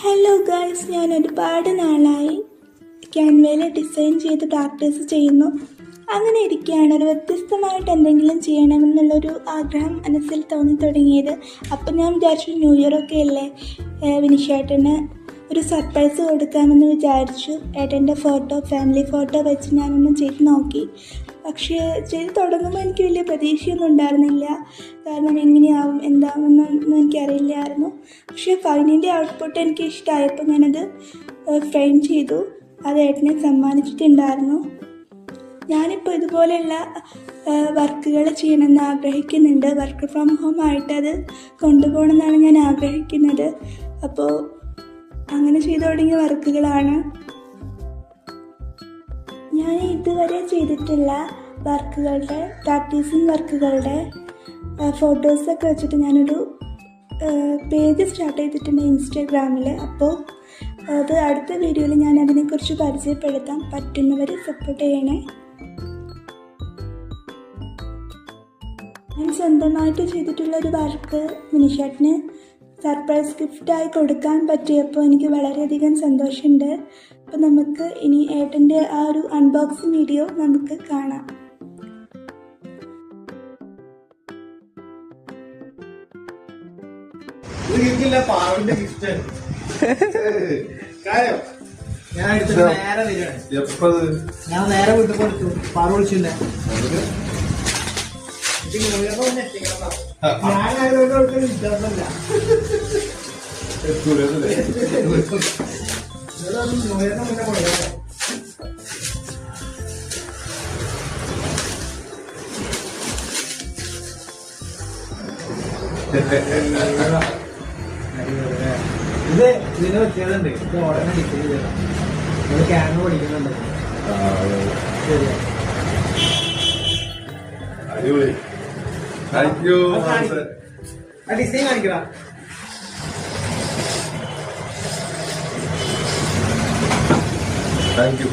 Hello guys, ഞാൻ ഒരുപാട് നാളായി ക്യാൻവയിൽ ഡിസൈൻ ചെയ്ത് പ്രാക്ടീസ് ചെയ്യുന്നു. അങ്ങനെ ഇരിക്കുകയാണ് ഒരു വ്യത്യസ്തമായിട്ട് എന്തെങ്കിലും ചെയ്യണമെന്നുള്ളൊരു ആഗ്രഹം മനസ്സിൽ തോന്നി തുടങ്ങിയത്. അപ്പം ഞാൻ വിചാരിച്ചു ന്യൂ ഇയറൊക്കെ അല്ലേ, വിനിഷേട്ടന് ഒരു സർപ്രൈസ് കൊടുക്കാമെന്ന് വിചാരിച്ചു. ഏട്ടൻ്റെ ഫോട്ടോ, ഫാമിലി ഫോട്ടോ വെച്ച് ഞാനൊന്ന് ചെയ്ത് നോക്കി. പക്ഷേ ചെയ്ത് തുടങ്ങുമ്പോൾ എനിക്ക് വലിയ പ്രതീക്ഷയൊന്നും ഉണ്ടായിരുന്നില്ല. കാരണം എങ്ങനെയാവും എന്താവുമെന്നൊന്നും എനിക്കറിയില്ലായിരുന്നു. പക്ഷേ ഫൈനലി ഔട്ട്പുട്ട് എനിക്ക് ഇഷ്ടമായപ്പോൾ ഞാനത് ഫ്രെയിം ചെയ്തു. അത് ഏട്ടനെ സമ്മാനിച്ചിട്ടുണ്ടായിരുന്നു. ഞാനിപ്പോൾ ഇതുപോലെയുള്ള വർക്കുകൾ ചെയ്യണമെന്ന് ആഗ്രഹിക്കുന്നുണ്ട്. വർക്ക് ഫ്രം ഹോം ആയിട്ട് അത് കൊണ്ടുപോകണമെന്നാണ് ഞാൻ ആഗ്രഹിക്കുന്നത്. അപ്പോൾ അങ്ങനെ ചെയ്തു തുടങ്ങിയ വർക്കുകളാണ്. ഞാൻ ഇതുവരെ ചെയ്തിട്ടുള്ള വർക്കുകളുടെ പ്രാക്ടീസിങ് വർക്കുകളുടെ ഫോട്ടോസൊക്കെ വെച്ചിട്ട് ഞാനൊരു പേജ് സ്റ്റാർട്ട് ചെയ്തിട്ടുണ്ട് ഇൻസ്റ്റാഗ്രാമിൽ. അപ്പോൾ അത് അടുത്ത വീഡിയോയിൽ ഞാൻ അതിനെക്കുറിച്ച് പരിചയപ്പെടുത്താം. പറ്റുന്നവർ സപ്പോർട്ട് ചെയ്യണേ. ഞാൻ സ്വന്തമായിട്ട് ചെയ്തിട്ടുള്ളൊരു വർക്ക് വിനിഷേട്ടന് സർപ്രൈസ് ഗിഫ്റ്റായി കൊടുക്കാൻ പറ്റിയപ്പോൾ എനിക്ക് വളരെയധികം സന്തോഷമുണ്ട്. അപ്പോൾ നമുക്ക് ഇനി ഏട്ടൻ്റെ ആ ഒരു അൺബോക്സിങ് വീഡിയോ നമുക്ക് കാണാം. ഞാൻ നേരെ വീട്ടിൽ കൊടുത്തു. പാറ വിളിച്ചില്ലേ ഇത് ഇതിന് വെച്ചതുണ്ട്. ഇത് ഉടനെ ഡിസൈൻ ചെയ്യണം. നമ്മൾ ക്യാമറ പഠിക്കുന്നുണ്ട്. ശരിയാ, അടിപൊളി. Thank you. ആ ഡിസൈൻ കാണിക്കണം. Thank you.